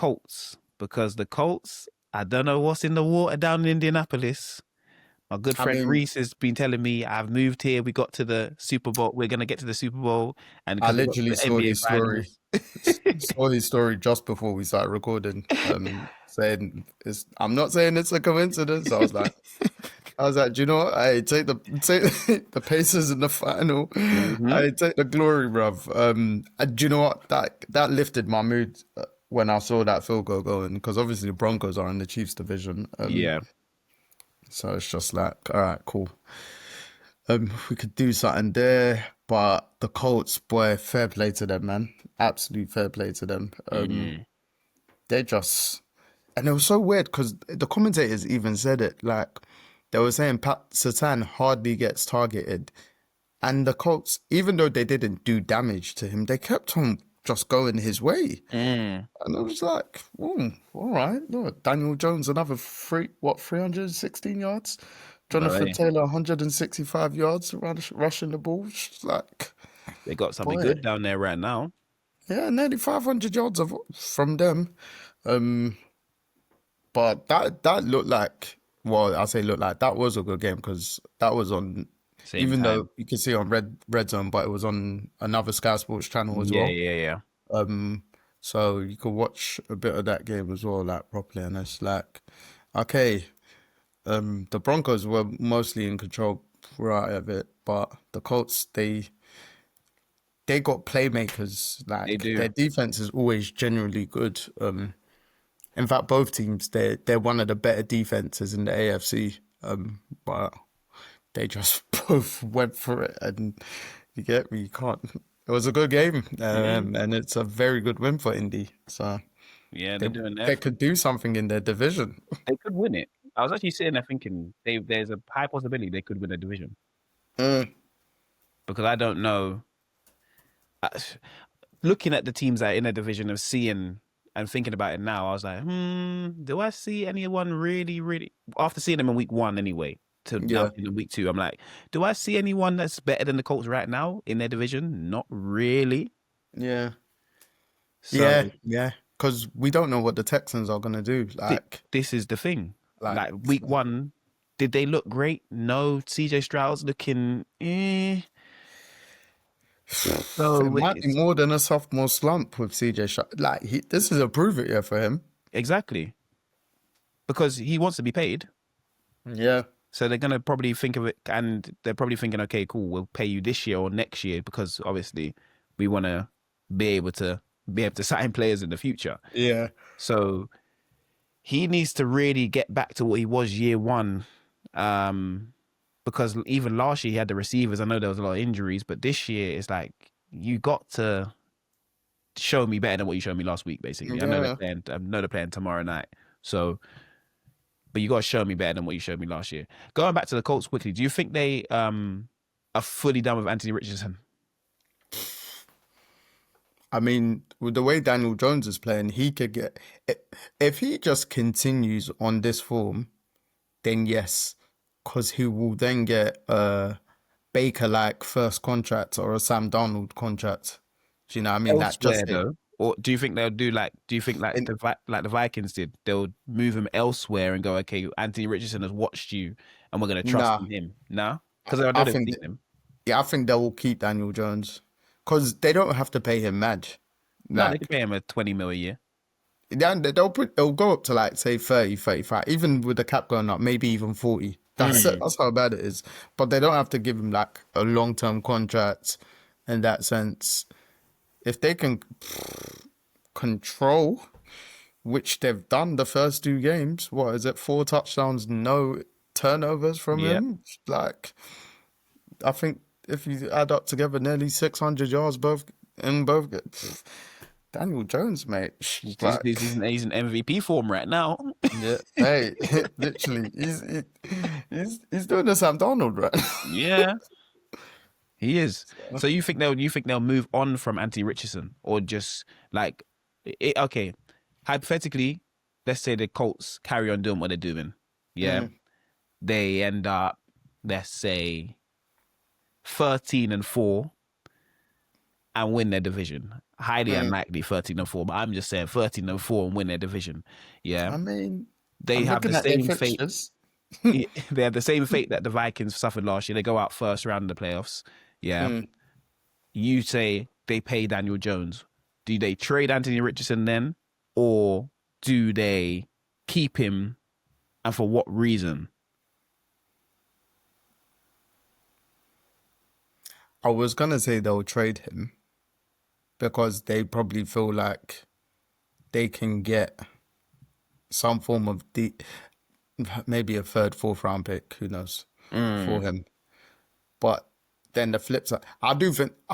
Colts, because the Colts, I don't know what's in the water down in Indianapolis. My good I friend mean, Reese has been telling me I've moved here. We got to the Super Bowl. We're gonna get to the Super Bowl, and I because we got to literally the saw NBA his story. Finals. Saw his story just before we started recording. Saying it's. I'm not saying it's a coincidence. I was like, do you know what? I take the Pacers in the final. Hmm. I take the glory, bruv. And do you know what? That lifted my mood when I saw that field goal going, because obviously the Broncos are in the Chiefs division. Yeah, So it's just like, all right, cool. We could do something there, but the Colts, boy, fair play to them, man. Absolute fair play to them. mm. They just, and it was so weird because the commentators even said it. Like they were saying, Pat Satan hardly gets targeted, and the Colts, even though they didn't do damage to him, they kept on just going his way. Mm. And I was like, oh, all right. Look, Daniel Jones, another 316 yards? But Jonathan Taylor, 165 yards rushing the ball. Just like, they got something boy, good down there right now. yeah, nearly 500 yards from them. Um, but that looked like, well, I say looked like, that was a good game because that was on, Same even though time. you could see on Red Zone, but it was on another Sky Sports channel as Yeah, well. yeah, yeah. Um, so you could watch a bit of that game as well, like properly, and it's like, okay, the Broncos were mostly in control throughout of it, but the Colts, they got playmakers. They Like do. their defense is always generally good. In fact, both teams, they're one of the better defenses in the AFC. But they just both went for it, and you get me. You can't. It was a good game, Mm. and it's a very good win for Indy. So Yeah, they they're doing their they thing. could do something in their division. They could win it. I was actually sitting there thinking there's a high possibility they could win a division Mm, because I don't know. Uh, Looking at the teams that are in a division of seeing and thinking about it now, I was like, do I see anyone really, really after seeing them in week one anyway? To now yeah, in week two, I'm like, do I see anyone that's better than the Colts right now in their division? Not really. yeah, yeah, So yeah. Because we don't know what the Texans are gonna do. this is the thing. Like Like week one, did they look great? No. CJ Stroud's looking it So might be it's more than a sophomore slump with CJ. Like this is a prove it year for him. exactly because he wants to be paid. Yeah, So they're gonna probably think of it, and they're probably thinking, okay, cool, we'll pay you this year or next year because obviously we want to be able to sign players in the future. yeah, So he needs to really get back to what he was year one, because even last year he had the receivers. I know there was a lot of injuries, but this year it's like you got to show me better than what you showed me last week. Basically, I know they're yeah. playing. I know they're playing tomorrow night, so. But you got to show me better than what you showed me last year. Going back to the Colts quickly, do you think they are fully done with Anthony Richardson? I mean, with the way Daniel Jones is playing, he could get, if he just continues on this form, then yes, because he will then get a Baker like first contract or a Sam Darnold contract. Do you know what I mean? Like Elsewhere just it. though, or do you think they'll do like? Do you think like And the Vikings did? They'll move him elsewhere and go, okay, Anthony Richardson has watched you, and we're gonna trust nah, in him now because I know I they've think seen him. yeah, I think they will keep Daniel Jones because they don't have to pay him mad. No, they could Like pay him a 20 mil a year. they'll go up to like say 30, 35, even with the cap going up, maybe even 40. Mm. That's how bad it is. But they don't have to give him like a long term contract in that sense. If they can control, which they've done the first two games, what is it? 4 touchdowns, no turnovers from Yeah, him. Like I think if you add up together nearly 600 yards both. Daniel Jones, mate. Like, he's in MVP form right now. yeah, hey, literally, he's doing the Sam Donald right Yeah, he is. now. So you think they'll move on from Anthony Richardson or just like okay, hypothetically, let's say the Colts carry on doing what they're doing. Yeah, Mm, they end up, let's say, 13-4 and win their division. highly Mm. unlikely 13-4, but I'm just saying 13-4 and win their division. Yeah. I mean, They I'm have the looking at their same fate. fixtures. They have the same fate that the Vikings suffered last year. They go out first round of the playoffs. Yeah. Mm. You say they pay Daniel Jones. Do they trade Anthony Richardson then? Or do they keep him, and for what reason? I was gonna say they'll trade him because they probably feel like they can get some form of maybe a third, fourth round pick, who knows, for Mm. him. But then the flip side, I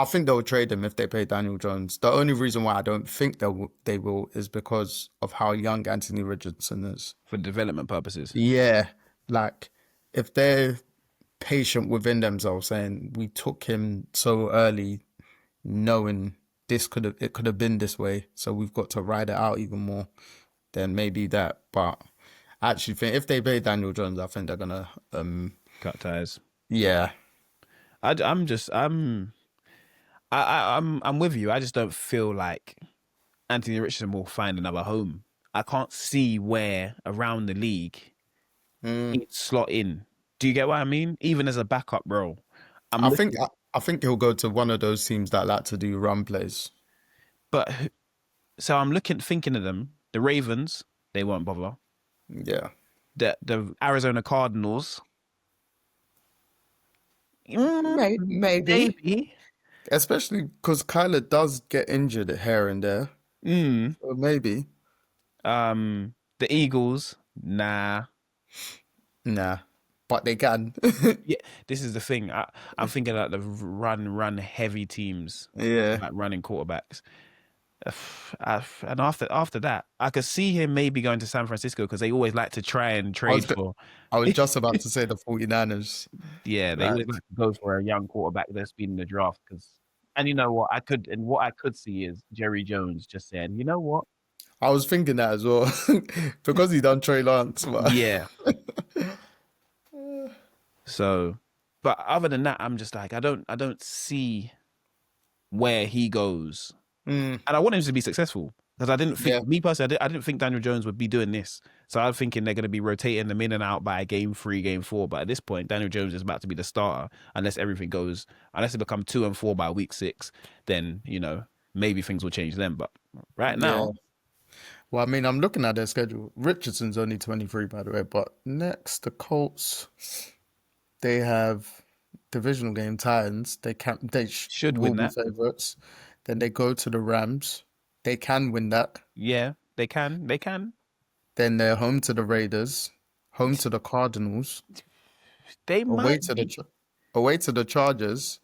think they'll trade him if they pay Daniel Jones. The only reason why I don't think they will is because of how young Anthony Richardson is. For development purposes. Yeah, like if they're patient within themselves, saying we took him so early, knowing it could have been this way, so we've got to ride it out even more. Then maybe that, but I actually think if they pay Daniel Jones, I think they're gonna Cut ties. yeah. I'm with you. I just don't feel like Anthony Richardson will find another home. I can't see where around the league Mm. he'd slot in. Do you get what I mean? Even as a backup role. I'm I think looking, I think he'll go to one of those teams that like to do run plays. but so I'm thinking of them. The Ravens, they won't bother. Yeah. The Arizona Cardinals, Maybe. maybe. Especially because Kyler does get injured here and there. Mm. So maybe. The Eagles, nah. Nah. But they can. Yeah, this is the thing. I'm thinking like the run heavy teams, Yeah. like running quarterbacks. And after that, I could see him maybe going to San Francisco because they always like to try and I was trade go- for. I was just about to say the 49ers. Yeah, they Like, always like to go for a young quarterback that's been in the draft. And you know what what I could see is Jerry Jones just saying, you know what? I was thinking that as well. Because he done Trey Lance, but Yeah. So, but other than that, I'm just like I don't see where he goes. Mm, And I want him to be successful because I didn't yeah, think, me personally, I didn't think Daniel Jones would be doing this. So I'm thinking they're going to be rotating them in and out by game 3, game 4. But at this point, Daniel Jones is about to be the starter unless everything goes, unless they become 2-4 by week 6, then, maybe things will change then. But right yeah. now, Well, I mean, I'm looking at their schedule. Richardson's only 23, by the way. But next, the Colts, they have divisional game Titans. should will win be that. favorites. Then they go to the Rams. They can win that. Yeah, they can. They can. Then they're home to the Raiders, home to the Cardinals, They away might to be. away to the Chargers,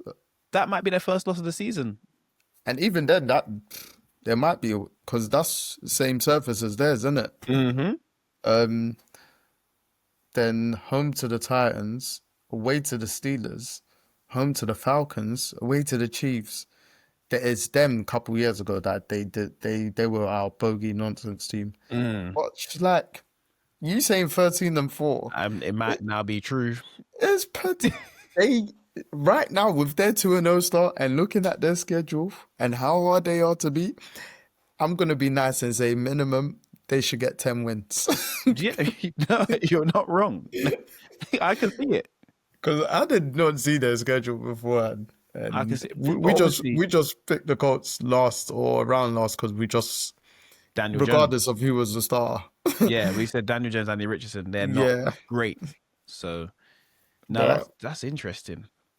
That might be their first loss of the season. and even then, that there might be because that's the same surface as theirs, isn't it? Mm-hmm. Um, then home to the Titans, away to the Steelers, home to the Falcons, away to the Chiefs. It's them a couple years ago that they were our bogey nonsense team. Mm. But it's like you saying 13-4, It might now be true. it's pretty. They right now with their 2-0 start and looking at their schedule and how hard they are to beat, I'm gonna be nice and say minimum they should get 10 wins. Yeah, no, you're not wrong. I can see it. Because I did not see their schedule beforehand. I can And see it. we, But we just obviously, we just picked the Colts last or around last because we just Daniel Jones. regardless of who was the star. Yeah, we said Daniel Jones, Andy Richardson. They're not Yeah. great. So no, But that's interesting.